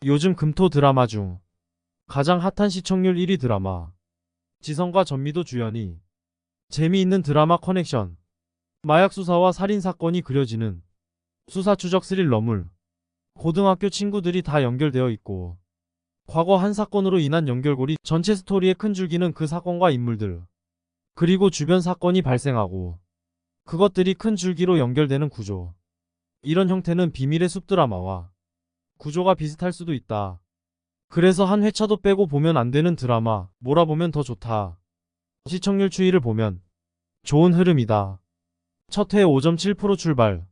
요즘 금토 드라마 중 가장 핫한 시청률 1위 드라마. 지성과 전미도 주연이 재미있는 드라마 커넥션. 마약 수사와 살인 사건이 그려지는 수사 추적 스릴러물. 고등학교 친구들이 다 연결되어 있고 과거 한 사건으로 인한 연결고리, 전체 스토리의 큰 줄기는 그 사건과 인물들 그리고 주변 사건이 발생하고 그것들이 큰 줄기로 연결되는 구조. 이런 형태는 비밀의 숲 드라마와 구조가 비슷할 수도 있다. 그래서 한 회차도 빼고 보면 안 되는 드라마, 몰아보면 더 좋다. 시청률 추이를 보면 좋은 흐름이다. 첫 회 5.7% 출발.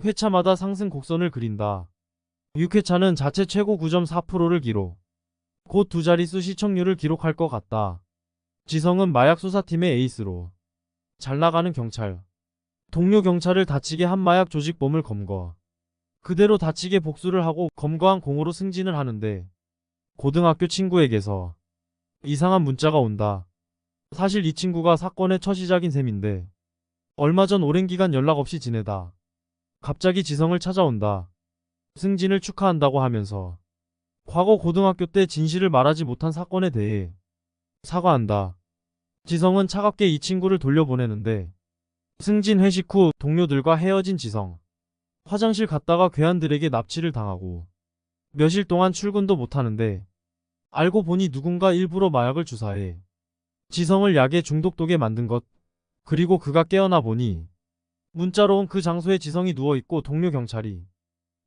회차마다 상승 곡선을 그린다. 6회차는 자체 최고 9.4%를 기록. 곧 두 자릿수 시청률을 기록할 것 같다. 지성은 마약 수사팀의 에이스로 잘 나가는 경찰. 동료 경찰을 다치게 한 마약 조직범을 검거. 그대로 다치게 복수를 하고 검거한 공으로 승진을 하는데 고등학교 친구에게서 이상한 문자가 온다. 사실 이 친구가 사건의 첫 시작인 셈인데 얼마 전 오랜 기간 연락 없이 지내다 갑자기 지성을 찾아온다. 승진을 축하한다고 하면서 과거 고등학교 때 진실을 말하지 못한 사건에 대해 사과한다. 지성은 차갑게 이 친구를 돌려보내는데 승진 회식 후 동료들과 헤어진 지성. 화장실 갔다가 괴한들에게 납치를 당하고 며칠 동안 출근도 못하는데 알고 보니 누군가 일부러 마약을 주사해 지성을 약에 중독되게 만든 것. 그리고 그가 깨어나 보니 문자로 온 그 장소에 지성이 누워있고 동료 경찰이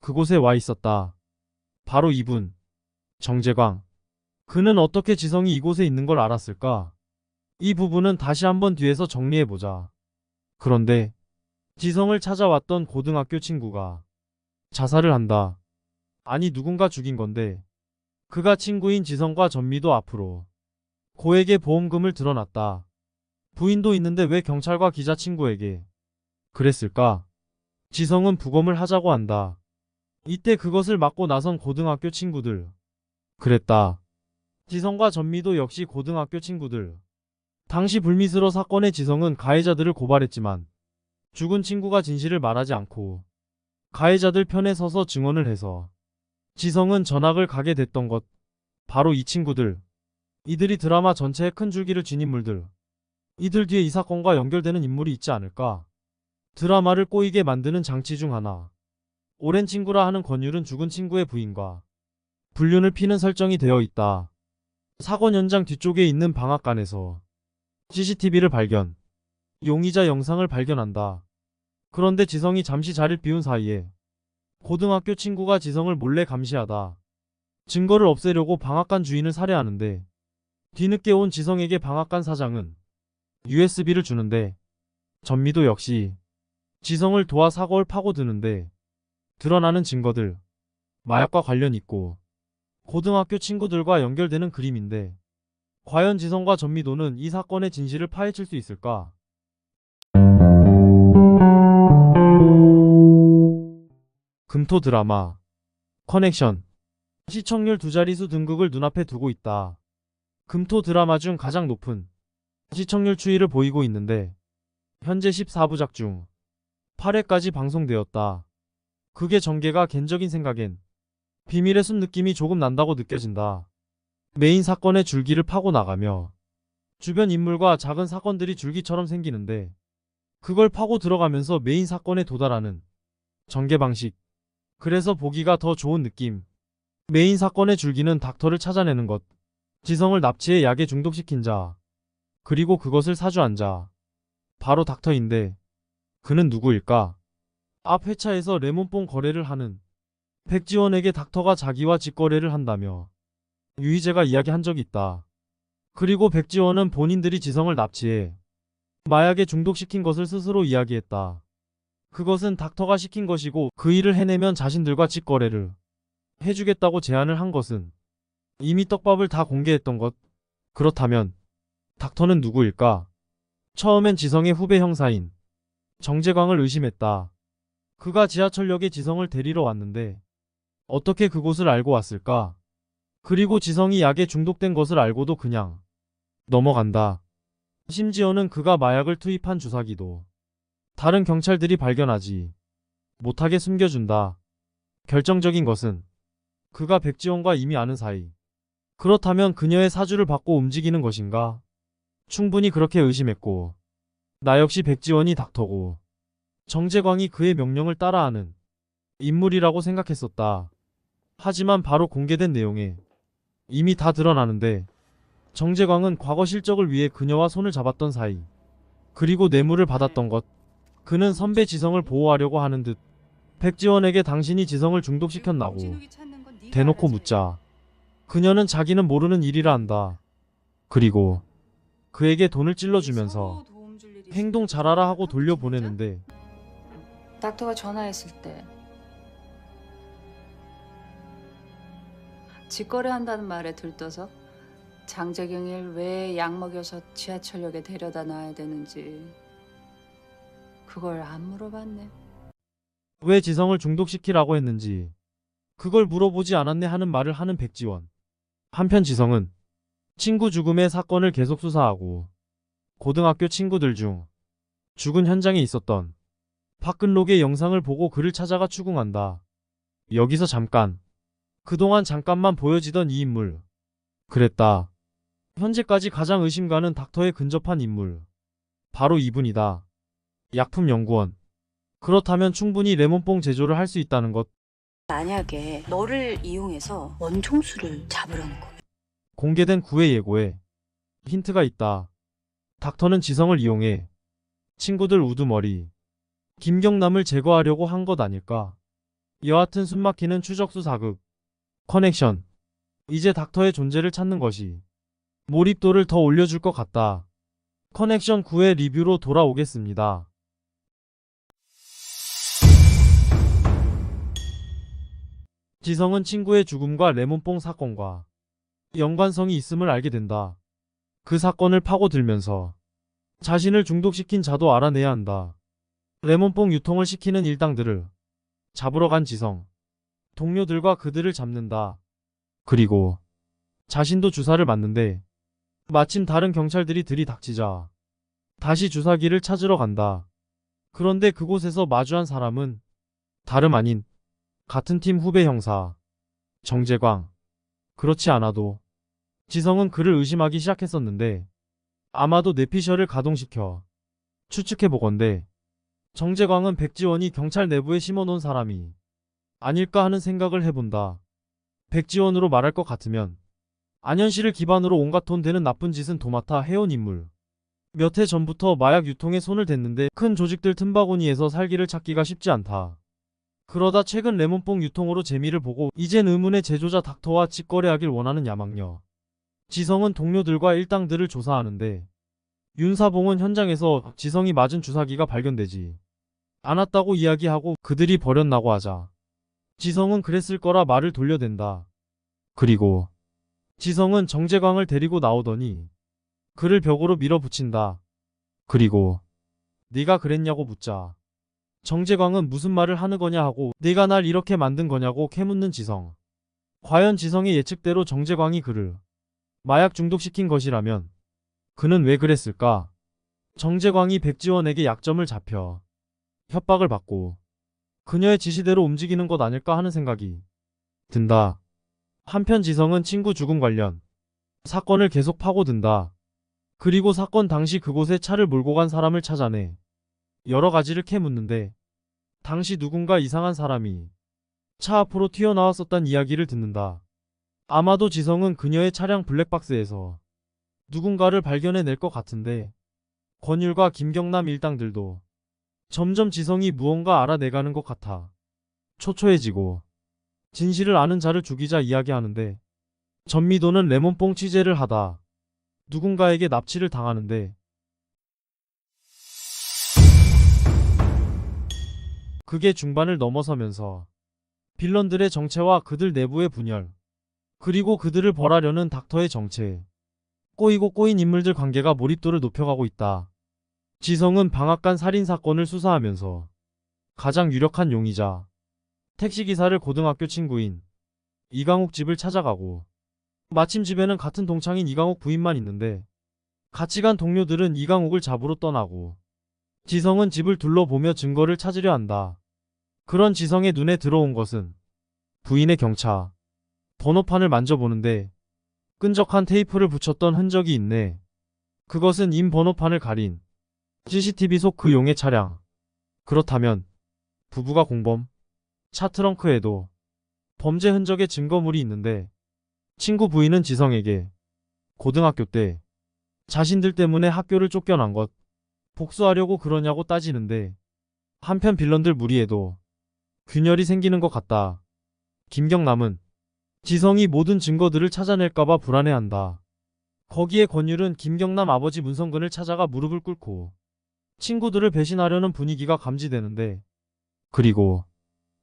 그곳에 와 있었다. 바로 이분, 정재광. 그는 어떻게 지성이 이곳에 있는 걸 알았을까? 이 부분은 다시 한번 뒤에서 정리해보자. 그런데 지성을 찾아왔던 고등학교 친구가 자살을 한다. 아니, 누군가 죽인 건데 그가 친구인 지성과 전미도 앞으로 고에게 보험금을 드러났다. 부인도 있는데 왜 경찰과 기자 친구에게 그랬을까? 지성은 부검을 하자고 한다. 이때 그것을 막고 나선 고등학교 친구들. 그랬다. 지성과 전미도 역시 고등학교 친구들. 당시 불미스러 사건의 지성은 가해자들을 고발했지만 죽은 친구가 진실을 말하지 않고 가해자들 편에 서서 증언을 해서 지성은 전학을 가게 됐던 것. 바로 이 친구들. 이들이 드라마 전체의 큰 줄기를 쥔 인물들. 이들 뒤에 이 사건과 연결되는 인물이 있지 않을까? 드라마를 꼬이게 만드는 장치 중 하나. 오랜 친구라 하는 권율은 죽은 친구의 부인과 불륜을 피는 설정이 되어 있다. 사건 현장 뒤쪽에 있는 방앗간에서 CCTV를 발견. 용의자 영상을 발견한다. 그런데 지성이 잠시 자리를 비운 사이에 고등학교 친구가 지성을 몰래 감시하다 증거를 없애려고 방앗간 주인을 살해하는데 뒤늦게 온 지성에게 방앗간 사장은 USB를 주는데 전미도 역시 지성을 도와 사고를 파고드는데 드러나는 증거들 마약과 관련 있고 고등학교 친구들과 연결되는 그림인데 과연 지성과 전미도는 이 사건의 진실을 파헤칠 수 있을까? 금토 드라마 커넥션. 시청률 두 자릿수 등극을 눈앞에 두고 있다. 금토 드라마 중 가장 높은 시청률 추이를 보이고 있는데 현재 14부작 중 8회까지 방송되었다. 그게 전개가 개인적인 생각엔 비밀의 숲 느낌이 조금 난다고 느껴진다. 메인 사건의 줄기를 파고 나가며 주변 인물과 작은 사건들이 줄기처럼 생기는데 그걸 파고 들어가면서 메인 사건에 도달하는 전개 방식. 그래서 보기가 더 좋은 느낌. 메인 사건의 줄기는 닥터를 찾아내는 것. 지성을 납치해 약에 중독시킨 자. 그리고 그것을 사주한 자. 바로 닥터인데 그는 누구일까? 앞 회차에서 레몬뽕 거래를 하는 백지원에게 닥터가 자기와 직거래를 한다며 유희재가 이야기한 적이 있다. 그리고 백지원은 본인들이 지성을 납치해 마약에 중독시킨 것을 스스로 이야기했다. 그것은 닥터가 시킨 것이고 그 일을 해내면 자신들과 직거래를 해주겠다고 제안을 한 것은 이미 떡밥을 다 공개했던 것. 그렇다면 닥터는 누구일까? 처음엔 지성의 후배 형사인 정재광을 의심했다. 그가 지하철역에 지성을 데리러 왔는데 어떻게 그곳을 알고 왔을까? 그리고 지성이 약에 중독된 것을 알고도 그냥 넘어간다. 심지어는 그가 마약을 투입한 주사기도 다른 경찰들이 발견하지 못하게 숨겨준다. 결정적인 것은 그가 백지원과 이미 아는 사이. 그렇다면 그녀의 사주를 받고 움직이는 것인가? 충분히 그렇게 의심했고, 나 역시 백지원이 닥터고, 정재광이 그의 명령을 따라하는 인물이라고 생각했었다. 하지만 바로 공개된 내용에 이미 다 드러나는데, 정재광은 과거 실적을 위해 그녀와 손을 잡았던 사이, 그리고 뇌물을 받았던 것, 그는 선배 지성을 보호하려고 하는 듯 백지원에게 당신이 지성을 중독시켰나고 대놓고 묻자 그녀는 자기는 모르는 일이라 한다. 그리고 그에게 돈을 찔러주면서 행동 잘하라 하고 돌려보내는데 닥터가 전화했을 때 직거래한다는 말에 들떠서 장재경을 왜 약 먹여서 지하철역에 데려다 놔야 되는지 그걸 안 물어봤네. 왜 지성을 중독시키라고 했는지 그걸 물어보지 않았네 하는 말을 하는 백지원. 한편 지성은 친구 죽음의 사건을 계속 수사하고 고등학교 친구들 중 죽은 현장에 있었던 박근록의 영상을 보고 그를 찾아가 추궁한다. 여기서 잠깐, 그동안 잠깐만 보여지던 이 인물. 그랬다. 현재까지 가장 의심가는 닥터에 근접한 인물. 바로 이분이다. 약품연구원. 그렇다면 충분히 레몬뽕 제조를 할 수 있다는 것. 만약에 너를 이용해서 원총수를 잡으려는 거야. 공개된 구의 예고에 힌트가 있다. 닥터는 지성을 이용해 친구들 우두머리 김경남을 제거하려고 한 것 아닐까. 여하튼 숨막히는 추적수 사극 커넥션. 이제 닥터의 존재를 찾는 것이 몰입도를 더 올려줄 것 같다. 커넥션 9의 리뷰로 돌아오겠습니다. 지성은 친구의 죽음과 레몬뽕 사건과 연관성이 있음을 알게 된다. 그 사건을 파고들면서 자신을 중독시킨 자도 알아내야 한다. 레몬뽕 유통을 시키는 일당들을 잡으러 간 지성. 동료들과 그들을 잡는다. 그리고 자신도 주사를 맞는데 마침 다른 경찰들이 들이닥치자 다시 주사기를 찾으러 간다. 그런데 그곳에서 마주한 사람은 다름 아닌 같은 팀 후배 형사 정재광. 그렇지 않아도 지성은 그를 의심하기 시작했었는데 아마도 뇌피셜을 가동시켜 추측해보건대 정재광은 백지원이 경찰 내부에 심어놓은 사람이 아닐까 하는 생각을 해본다. 백지원으로 말할 것 같으면 안현실을 기반으로 온갖 돈 되는 나쁜 짓은 도맡아 해온 인물. 몇 해 전부터 마약 유통에 손을 댔는데 큰 조직들 틈바구니에서 살기를 찾기가 쉽지 않다. 그러다 최근 레몬뽕 유통으로 재미를 보고 이젠 의문의 제조자 닥터와 직거래하길 원하는 야망녀. 지성은 동료들과 일당들을 조사하는데 윤사봉은 현장에서 지성이 맞은 주사기가 발견되지 않았다고 이야기하고 그들이 버렸나고 하자 지성은 그랬을 거라 말을 돌려댄다. 그리고 지성은 정재광을 데리고 나오더니 그를 벽으로 밀어붙인다. 그리고 네가 그랬냐고 묻자 정재광은 무슨 말을 하는 거냐 하고 네가 날 이렇게 만든 거냐고 캐묻는 지성. 과연 지성의 예측대로 정재광이 그를 마약 중독시킨 것이라면 그는 왜 그랬을까? 정재광이 백지원에게 약점을 잡혀 협박을 받고 그녀의 지시대로 움직이는 것 아닐까 하는 생각이 든다. 한편 지성은 친구 죽음 관련 사건을 계속 파고든다. 그리고 사건 당시 그곳에 차를 몰고 간 사람을 찾아내 여러 가지를 캐묻는데 당시 누군가 이상한 사람이 차 앞으로 튀어나왔었단 이야기를 듣는다. 아마도 지성은 그녀의 차량 블랙박스에서 누군가를 발견해낼 것 같은데 권율과 김경남 일당들도 점점 지성이 무언가 알아내가는 것 같아 초초해지고 진실을 아는 자를 죽이자 이야기하는데 전미도는 레몬뽕 취재를 하다 누군가에게 납치를 당하는데 그게 중반을 넘어서면서 빌런들의 정체와 그들 내부의 분열 그리고 그들을 벌하려는 닥터의 정체 꼬이고 꼬인 인물들 관계가 몰입도를 높여가고 있다. 지성은 방앗간 살인사건을 수사하면서 가장 유력한 용의자 택시기사를 고등학교 친구인 이강욱 집을 찾아가고 마침 집에는 같은 동창인 이강욱 부인만 있는데 같이 간 동료들은 이강욱을 잡으러 떠나고 지성은 집을 둘러보며 증거를 찾으려 한다. 그런 지성의 눈에 들어온 것은 부인의 경차. 번호판을 만져보는데 끈적한 테이프를 붙였던 흔적이 있네. 그것은 임 번호판을 가린 CCTV 속 그 용의 차량. 그렇다면 부부가 공범? 차 트렁크에도 범죄 흔적의 증거물이 있는데 친구 부인은 지성에게 고등학교 때 자신들 때문에 학교를 쫓겨난 것 복수하려고 그러냐고 따지는데 한편 빌런들 무리에도 균열이 생기는 것 같다. 김경남은 지성이 모든 증거들을 찾아낼까봐 불안해한다. 거기에 권율은 김경남 아버지 문성근을 찾아가 무릎을 꿇고 친구들을 배신하려는 분위기가 감지되는데 그리고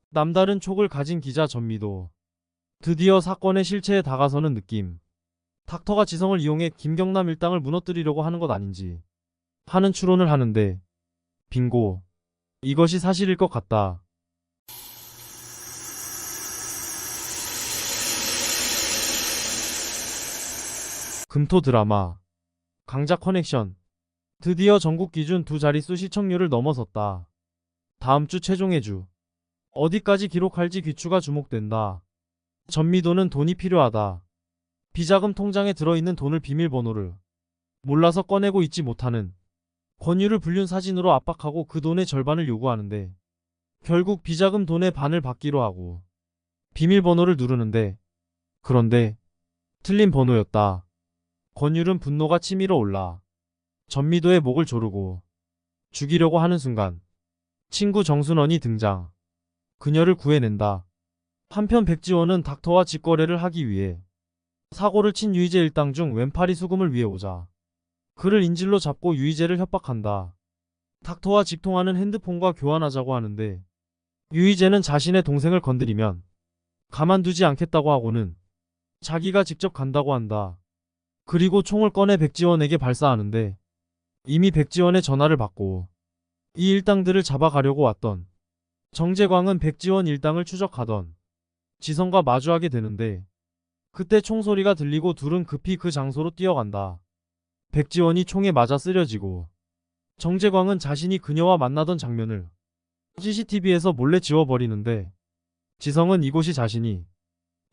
남다른 촉을 가진 기자 전미도 드디어 사건의 실체에 다가서는 느낌. 닥터가 지성을 이용해 김경남 일당을 무너뜨리려고 하는 것 아닌지 하는 추론을 하는데 빙고. 이것이 사실일 것 같다. 금토 드라마 강자 커넥션 드디어 전국 기준 두 자릿수 시청률을 넘어섰다. 다음 주 최종의 주 어디까지 기록할지 귀추가 주목된다. 전미도는 돈이 필요하다. 비자금 통장에 들어있는 돈을 비밀번호를 몰라서 꺼내고 있지 못하는 권유를 불륜 사진으로 압박하고 그 돈의 절반을 요구하는데 결국 비자금 돈의 반을 받기로 하고 비밀번호를 누르는데 그런데 틀린 번호였다. 권율은 분노가 치밀어 올라 전미도의 목을 조르고 죽이려고 하는 순간 친구 정순원이 등장. 그녀를 구해낸다. 한편 백지원은 닥터와 직거래를 하기 위해 사고를 친 유희재 일당 중 왼팔이 수금을 위해 오자 그를 인질로 잡고 유희재를 협박한다. 닥터와 직통하는 핸드폰과 교환하자고 하는데 유희재는 자신의 동생을 건드리면 가만두지 않겠다고 하고는 자기가 직접 간다고 한다. 그리고 총을 꺼내 백지원에게 발사하는데 이미 백지원의 전화를 받고 이 일당들을 잡아가려고 왔던 정재광은 백지원 일당을 추적하던 지성과 마주하게 되는데 그때 총소리가 들리고 둘은 급히 그 장소로 뛰어간다. 백지원이 총에 맞아 쓰러지고 정재광은 자신이 그녀와 만나던 장면을 CCTV에서 몰래 지워버리는데 지성은 이곳이 자신이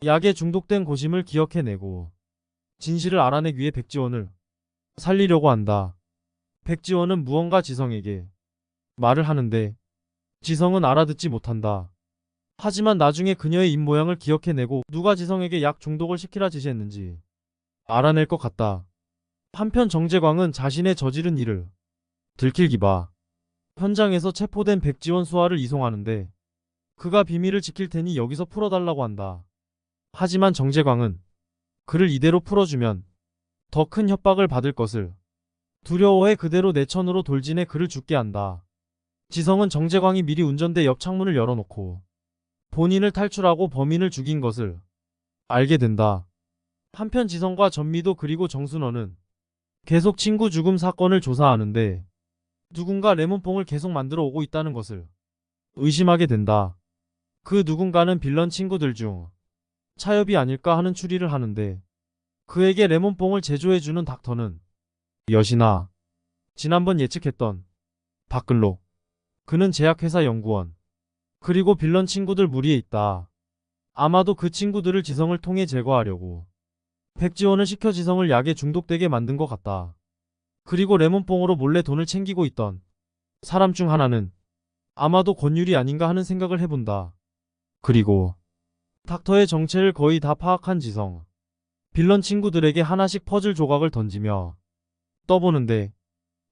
약에 중독된 곳임을 기억해내고 진실을 알아내기 위해 백지원을 살리려고 한다. 백지원은 무언가 지성에게 말을 하는데 지성은 알아듣지 못한다. 하지만 나중에 그녀의 입모양을 기억해내고 누가 지성에게 약 중독을 시키라 지시했는지 알아낼 것 같다. 한편 정재광은 자신의 저지른 일을 들킬기 봐 현장에서 체포된 백지원 수하를 이송하는데 그가 비밀을 지킬 테니 여기서 풀어달라고 한다. 하지만 정재광은 그를 이대로 풀어주면 더 큰 협박을 받을 것을 두려워해 그대로 내천으로 돌진해 그를 죽게 한다. 지성은 정재광이 미리 운전대 옆 창문을 열어놓고 본인을 탈출하고 범인을 죽인 것을 알게 된다. 한편 지성과 전미도 그리고 정순원은 계속 친구 죽음 사건을 조사하는데 누군가 레몬뽕을 계속 만들어 오고 있다는 것을 의심하게 된다. 그 누군가는 빌런 친구들 중 차엽이 아닐까 하는 추리를 하는데 그에게 레몬뽕을 제조해주는 닥터는 여신아. 지난번 예측했던 박근록. 그는 제약회사 연구원. 그리고 빌런 친구들 무리에 있다. 아마도 그 친구들을 지성을 통해 제거하려고 백지원을 시켜 지성을 약에 중독되게 만든 것 같다. 그리고 레몬뽕으로 몰래 돈을 챙기고 있던 사람 중 하나는 아마도 권율이 아닌가 하는 생각을 해본다. 그리고 닥터의 정체를 거의 다 파악한 지성. 빌런 친구들에게 하나씩 퍼즐 조각을 던지며 떠보는데